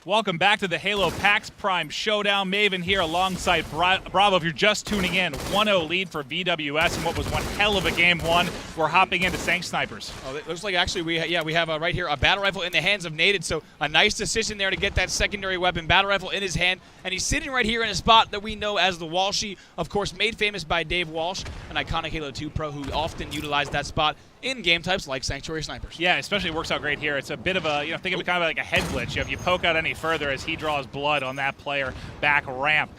Welcome back to the Halo PAX Prime Showdown. Maven here alongside Bravo. If you're just tuning in, 1-0 lead for VwS in what was one hell of a game one. We're hopping into Sank Snipers. Oh, it looks like actually we have right here a battle rifle in the hands of Naded, so a nice decision there to get that secondary weapon, battle rifle in his hand, and he's sitting right here in a spot that we know as the Walshy, of course made famous by Dave Walsh, an iconic Halo 2 pro who often utilized that spot in game types like Sanctuary Snipers. Yeah, especially it works out great here. It's a bit of a, think of it kind of like a head glitch. If you poke out any further as he draws blood on that player back ramp,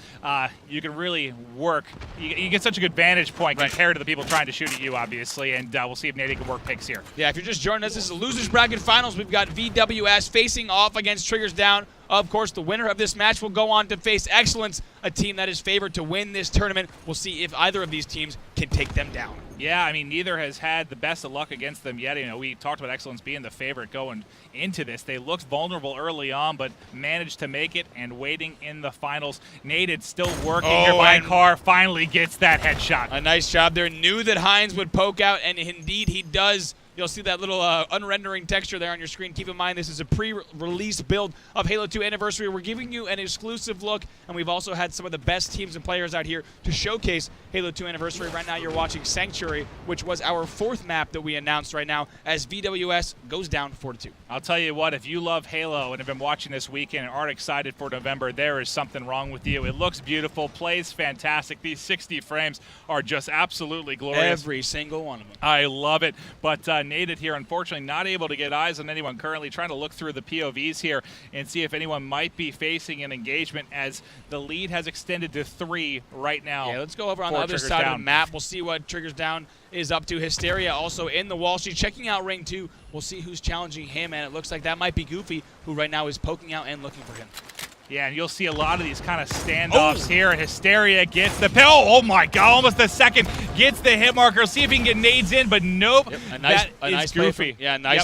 you can really work. You get such a good vantage point compared to the people trying to shoot at you, obviously, and we'll see if Nady can work picks here. Yeah, if you're just joining us, this is the Losers Bracket Finals. We've got VwS facing off against Triggers Down. Of course, the winner of this match will go on to face Excellence, a team that is favored to win this tournament. We'll see if either of these teams can take them down. Yeah, I mean, neither has had the best of luck against them yet. We talked about Excellence being the favorite going into this. They looked vulnerable early on, but managed to make it and waiting in the finals. Naded still working here by car, finally gets that headshot. A nice job there. Knew that Hines would poke out, and indeed he does. You'll see that little unrendering texture there on your screen. Keep in mind, this is a pre-release build of Halo 2 Anniversary. We're giving you an exclusive look, and we've also had some of the best teams and players out here to showcase Halo 2 Anniversary. Right now, you're watching Sanctuary, which was our fourth map that we announced right now as VwS goes down 4-2. I'll tell you what, if you love Halo and have been watching this weekend and aren't excited for November, there is something wrong with you. It looks beautiful, plays fantastic. These 60 frames are just absolutely glorious. Every single one of them. I love it, but Naded here, unfortunately, not able to get eyes on anyone currently, trying to look through the POVs here and see if anyone might be facing an engagement as the lead has extended to 3 right now. Yeah, let's go over on the other side of the map. We'll see what Triggers Down is up to. Hysteria also in the wall. She's checking out Ring 2. We'll see who's challenging him, and it looks like that might be Goofy, who right now is poking out and looking for him. Yeah, and you'll see a lot of these kind of standoffs here. And Hysteria gets the pill. Oh my God, almost a second. Gets the hit marker. See if he can get nades in, but nope. Yep, a nice Goofy.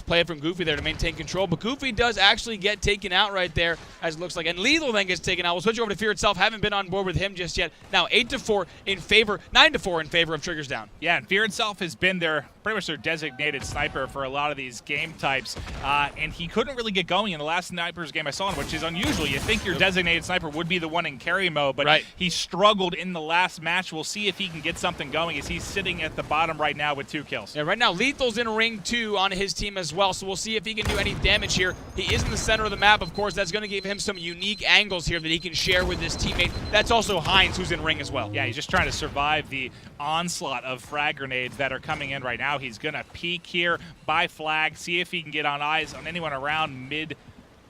Play from Goofy there to maintain control. But Goofy does actually get taken out right there, as it looks like. And Lethal then gets taken out. We'll switch over to Fear Itself. Haven't been on board with him just yet. Now 8-4 in favor, 9-4 in favor of Triggers Down. Yeah, and Fear Itself has been pretty much their designated sniper for a lot of these game types. And he couldn't really get going in the last Snipers game I saw him, which is unusual. You think your designated sniper would be the one in carry mode, but he struggled in the last match. We'll see if he can get something going as he's sitting at the bottom right now with 2 kills. Yeah, right now Lethal's in Ring 2 on his team as well, so we'll see if he can do any damage here. He is in the center of the map, of course. That's going to give him some unique angles here that he can share with his teammate. That's also Hines, who's in Ring as well. Yeah, he's just trying to survive the onslaught of frag grenades that are coming in right now. He's going to peek here, buy flag, see if he can get on eyes on anyone around mid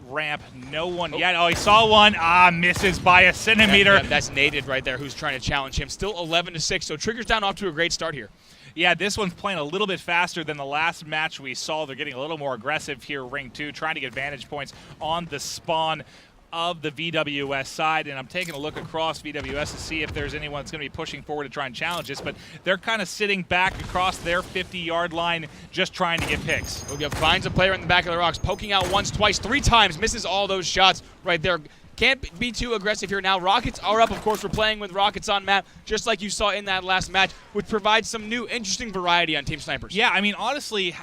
ramp. No one yet. Oh, he saw one. Misses by a centimeter. Yeah, that's Naded right there, who's trying to challenge him. Still 11-6, so Triggers Down off to a great start here. Yeah, this one's playing a little bit faster than the last match we saw. They're getting a little more aggressive here, Ring 2, trying to get vantage points on the spawn of the VwS side, and I'm taking a look across VwS to see if there's anyone that's going to be pushing forward to try and challenge this, but they're kind of sitting back across their 50-yard line just trying to get picks. Finds a player in the back of the rocks, poking out once, twice, 3 times, misses all those shots right there. Can't be too aggressive here now. Rockets are up. Of course, we're playing with rockets on map, just like you saw in that last match, which provides some new, interesting variety on Team Snipers. Yeah, I mean, honestly,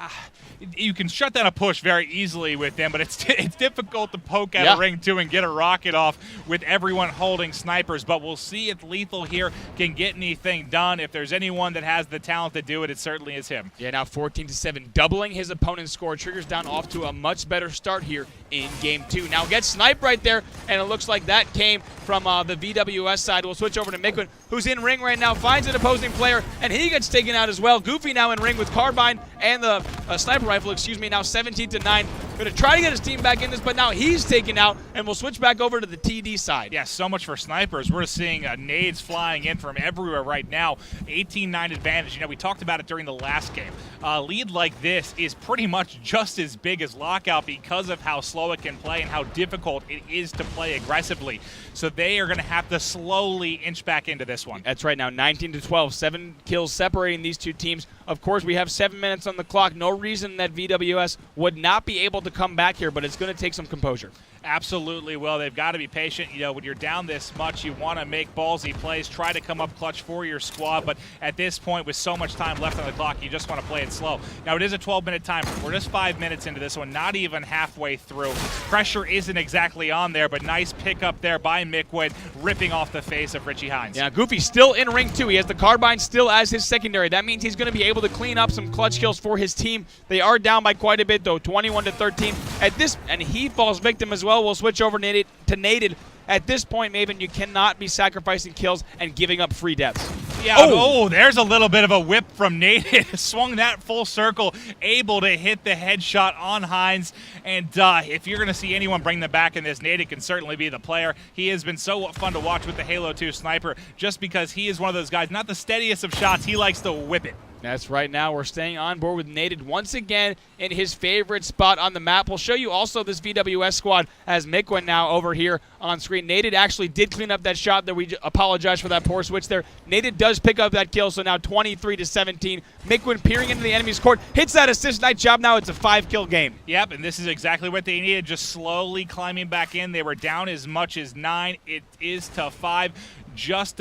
you can shut down a push very easily with them, but it's difficult to poke at a Ring 2 and get a rocket off with everyone holding snipers. But we'll see if Lethal here can get anything done. If there's anyone that has the talent to do it, it certainly is him. Yeah, now 14-7, doubling his opponent's score. Triggers Down off to a much better start here in Game 2. Now gets sniped right there, and it looks like that came from the VwS side. We'll switch over to Miquin, who's in Ring right now, finds an opposing player, and he gets taken out as well. Goofy now in Ring with Carbine and the sniper rifle, now 17-9. Going to try to get his team back in this, but now he's taken out, and we'll switch back over to the TD side. Yeah, so much for snipers. We're seeing nades flying in from everywhere right now. 18-9 advantage. We talked about it during the last game. A lead like this is pretty much just as big as Lockout because of how slow it can play and how difficult it is to play aggressively. So they are going to have to slowly inch back into this one. That's right now, 19-12, 7 kills separating these two teams. Of course, we have 7 minutes on the clock. No reason that VwS would not be able to to come back here, but it's going to take some composure. Absolutely will. They've got to be patient. You know, when you're down this much, you want to make ballsy plays, try to come up clutch for your squad, but at this point, with so much time left on the clock, you just want to play it slow. Now, it is a 12-minute timer. We're just 5 minutes into this one, not even halfway through. Pressure isn't exactly on there, but nice pickup there by Mikwood, ripping off the face of Richie Hines. Yeah, Goofy still in ring 2. He has the carbine still as his secondary. That means he's going to be able to clean up some clutch kills for his team. They are down by quite a bit, though, 21-13. And he falls victim as well. We'll switch over to Naded. At this point, Maven, you cannot be sacrificing kills and giving up free deaths. Yeah, oh, there's a little bit of a whip from Naded. Swung that full circle, able to hit the headshot on Hines. And if you're going to see anyone bring them back in this, Naded can certainly be the player. He has been so fun to watch with the Halo 2 sniper, just because he is one of those guys, not the steadiest of shots, he likes to whip it. That's right. Now we're staying on board with Naded once again in his favorite spot on the map. We'll show you also this VwS squad as Mikwood now over here on screen. Naded actually did clean up that shot there. We apologize for that poor switch there. Naded does pick up that kill, so now 23-17. Mikwood peering into the enemy's court, hits that assist. Nice job. Now it's a 5-kill game. Yep, and this is exactly what they needed, just slowly climbing back in. They were down as much as 9. It is to 5. Just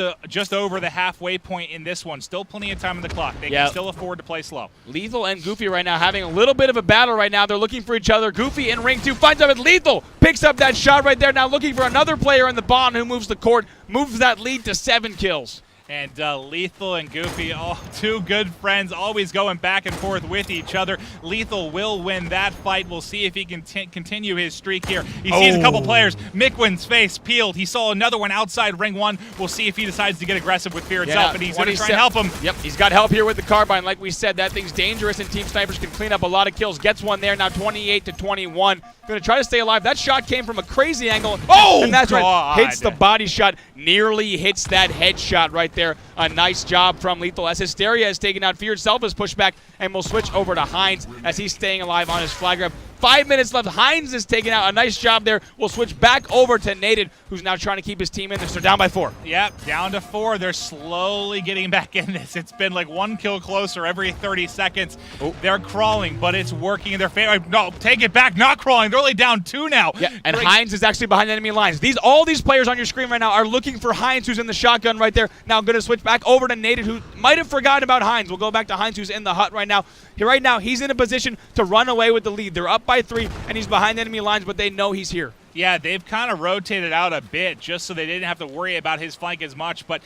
over the halfway point in this one. Still plenty of time on the clock. They can still afford to play slow. Lethal and Goofy right now having a little bit of a battle right now. They're looking for each other. Goofy in ring 2 finds out with Lethal. Picks up that shot right there. Now looking for another player in the bond who moves the court. Moves that lead to 7 kills. And Lethal and Goofy, all two good friends, always going back and forth with each other. Lethal will win that fight. We'll see if he can continue his streak here. He sees a couple players. Mikwood's face peeled. He saw another one outside ring 1. We'll see if he decides to get aggressive with fear itself, and he's going to try and help him. Yep, he's got help here with the carbine. Like we said, that thing's dangerous, and Team Snipers can clean up a lot of kills. Gets one there, now 28-21. Going to try to stay alive. That shot came from a crazy angle. Oh, and that's right. Hits the body shot. Nearly hits that headshot right there. A nice job from Lethal as Hysteria is taken out. Fear itself is pushed back, and we'll switch over to Hines as he's staying alive on his flag grab. 5 minutes left. Hines is taken out. A nice job there. We'll switch back over to Naded, who's now trying to keep his team in this. They're down by 4. Yep, down to 4. They're slowly getting back in this. It's been like 1 kill closer every 30 seconds. They're crawling, but it's working in their favor. No, take it back. Not crawling. They're only down 2 now. Yeah, and Hines is actually behind enemy lines. All these players on your screen right now are looking for Hines, who's in the shotgun right there. Now I'm going to switch back over to Naded, who might have forgotten about Hines. We'll go back to Hines, who's in the hut right now. Right now, he's in a position to run away with the lead. They're up by 3, and he's behind enemy lines, but they know he's here. Yeah, they've kind of rotated out a bit just so they didn't have to worry about his flank as much, but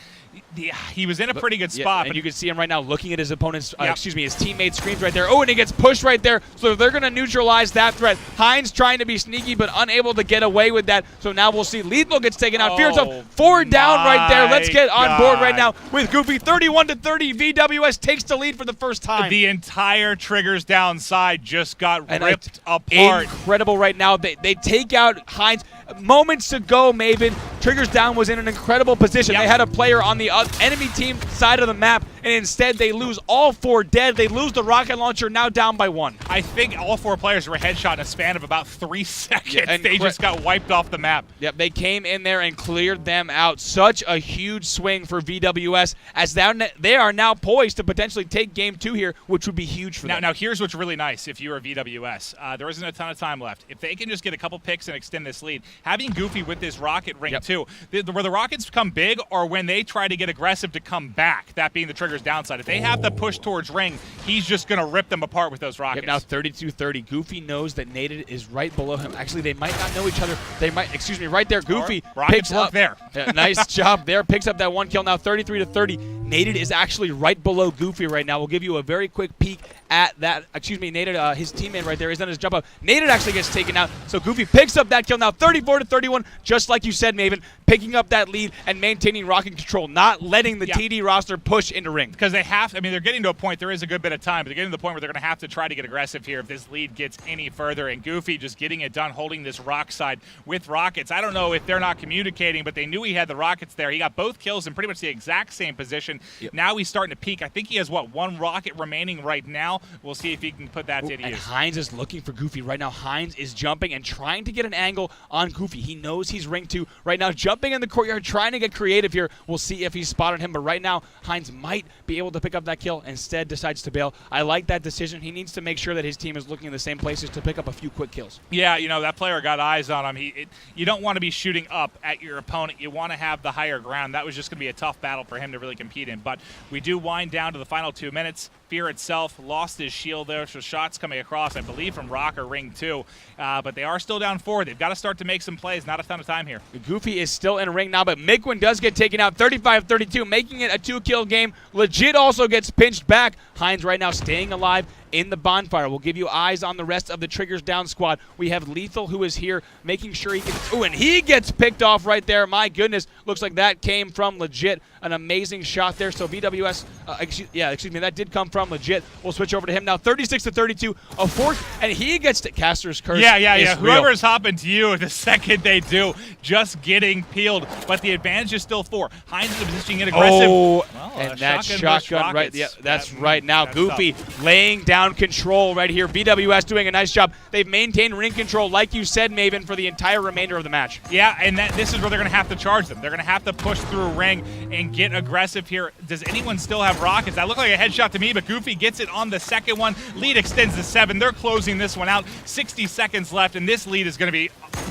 he was in a pretty good spot. And you can see him right now looking at his opponent's, his teammate's screens right there. Oh, and he gets pushed right there, so they're going to neutralize that threat. Hines trying to be sneaky, but unable to get away with that, so now we'll see Lethal gets taken out. Fear itself, 4 down right there. Let's get on board right now with Goofy. 31-30, VwS takes the lead for the first time. The entire Triggers downside just got ripped apart. Incredible right now. They take out Hines. Moments to go, Maven. Triggers down was in an incredible position. They had a player on the enemy team side of the map, and instead they lose all 4 dead. They lose the rocket launcher, now down by 1. I think all 4 players were headshot in a span of about 3 seconds. They just got wiped off the map. Yep, they came in there and cleared them out. Such a huge swing for VwS, as they are now poised to potentially take game 2 here, which would be huge for them. Now here's what's really nice if you're a VwS. There isn't a ton of time left. If they can just get a couple picks and extend this lead, having Goofy with this rocket ring too, where the rockets become big or when they try to get aggressive to come back, that being the Triggers downside. If they have the push towards ring, he's just going to rip them apart with those rockets. Now 32-30. Goofy knows that Naded is right below him. Actually, they might not know each other. They might, right there, Goofy picks up. There. Nice job there. Picks up that 1 kill. Now 33-30. Naded is actually right below Goofy right now. We'll give you a very quick peek at that. Naded, his teammate right there, is on his jump up. Naded actually gets taken out, so Goofy picks up that kill now, 34-31, just like you said, Maven, picking up that lead and maintaining rocket control, not letting the TD roster push into ring. Because they have, they're getting to a point, there is a good bit of time, but they're getting to the point where they're going to have to try to get aggressive here if this lead gets any further, and Goofy just getting it done, holding this rock side with rockets. I don't know if they're not communicating, but they knew he had the rockets there. He got both kills in pretty much the exact same position. Now he's starting to peak. I think he has, 1 rocket remaining right now. We'll see if he can put that to use. And Hines is looking for Goofy right now. Hines is jumping and trying to get an angle on Goofy. He knows he's ring 2 right now, jumping in the courtyard, trying to get creative here. We'll see if he's spotted him, but right now Hines might be able to pick up that kill, instead decides to bail. I like that decision. He needs to make sure that his team is looking in the same places to pick up a few quick kills. Yeah, that player got eyes on him. You don't want to be shooting up at your opponent. You want to have the higher ground. That was just going to be a tough battle for him to really compete in. But we do wind down to the final 2 minutes. Fear itself lost his shield there, so shots coming across, I believe, from Rock or Ring 2. But they are still down 4. They've got to start to make some plays. Not a ton of time here. Goofy is still in ring now, but Miquin does get taken out 35-32, making it a 2-kill game. Legit also gets pinched back. Hines right now staying alive in the bonfire. We'll give you eyes on the rest of the Triggers Down squad. We have Lethal, who is here making sure he gets... Ooh, and he gets picked off right there. My goodness. Looks like that came from Legit. An amazing shot there. So VwS... excuse me. That did come from Legit. We'll switch over to him now. 36-32. A fork, and he gets to Caster's Curse. Yeah. Whoever's hopping to you the second they do, just getting peeled. But the advantage is still 4. Hines is positioning it aggressive. Oh, well, and that shotgun right... Yeah, that's right now. Goofy laying down control right here. VwS doing a nice job. They've maintained ring control, like you said, Maven, for the entire remainder of the match. Yeah, and this is where they're going to have to charge them. They're going to have to push through ring and get aggressive here. Does anyone still have rockets? That looked like a headshot to me, but Goofy gets it on the second one. Lead extends to 7. They're closing this one out. 60 seconds left, and this lead is going to be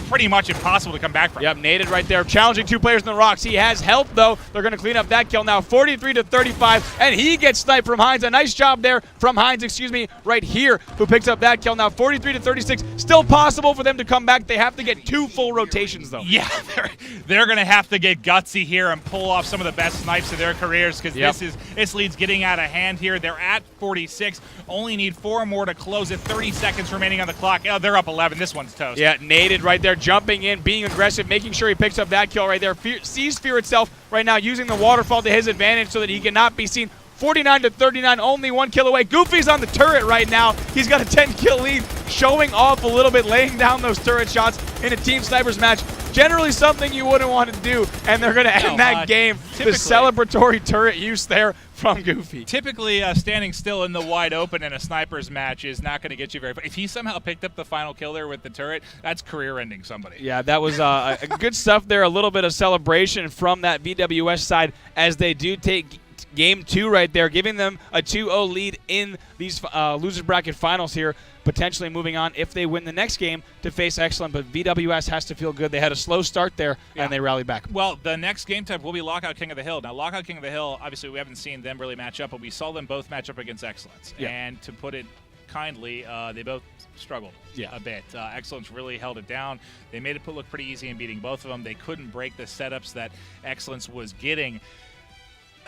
pretty much impossible to come back from. Yep, naded right there. Challenging 2 players in the rocks. He has help, though. They're going to clean up that kill now. 43-35, and he gets sniped from Hines. A nice job there from Hines, right here, who picks up that kill now. 43-36. Still possible for them to come back. They have to get 2 full rotations, though. Yeah, they're going to have to get gutsy here and pull off some of the best snipes of their careers, because this lead's getting out of hand here. They're at 46. Only need 4 more to close it. 30 seconds remaining on the clock. Oh, they're up 11. This one's toast. Yeah, naded right there, jumping in, being aggressive, making sure he picks up that kill right there. Sees Fear itself right now, using the waterfall to his advantage so that he cannot be seen. 49-39, only 1 kill away. Goofy's on the turret right now. He's got a 10-kill lead, showing off a little bit, laying down those turret shots in a Team Snipers match. Generally something you wouldn't want to do, and they're going to end that game. The celebratory turret use there from Goofy. Typically, standing still in the wide open in a Snipers match is not going to get you very far. If he somehow picked up the final kill there with the turret, that's career-ending somebody. Yeah, that was good stuff there. A little bit of celebration from that VwS side as they do take Game 2 right there, giving them a 2-0 lead in these losers bracket finals here, potentially moving on if they win the next game to face Excellent. But VwS has to feel good. They had a slow start there, and they rallied back. Well, the next game type will be Lockout King of the Hill. Now, Lockout King of the Hill, obviously we haven't seen them really match up, but we saw them both match up against Excellence. Yeah. And to put it kindly, they both struggled a bit. Excellence really held it down. They made it look pretty easy in beating both of them. They couldn't break the setups that Excellence was getting.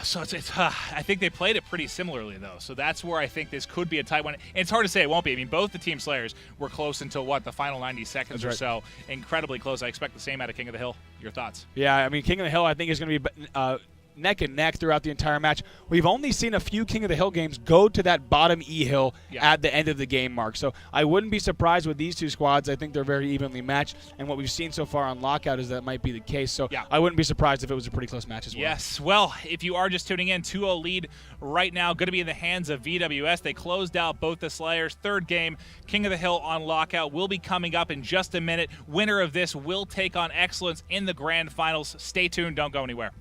So I think they played it pretty similarly, though. So that's where I think this could be a tight one. And it's hard to say it won't be. I mean, both the Team Slayers were close until, the final 90 seconds or so. Incredibly close. I expect the same out of King of the Hill. Your thoughts? Yeah, I mean, King of the Hill I think is going to be neck and neck throughout the entire match. We've only seen a few King of the Hill games go to that bottom E hill at the end of the game mark. So I wouldn't be surprised with these 2 squads. I think they're very evenly matched. And what we've seen so far on Lockout is that might be the case. So I wouldn't be surprised if it was a pretty close match as well. Yes. Well, if you are just tuning in, 2-0 lead right now. Going to be in the hands of VwS. They closed out both the Slayers. 3rd game, King of the Hill on Lockout, will be coming up in just a minute. Winner of this will take on Excellence in the grand finals. Stay tuned. Don't go anywhere.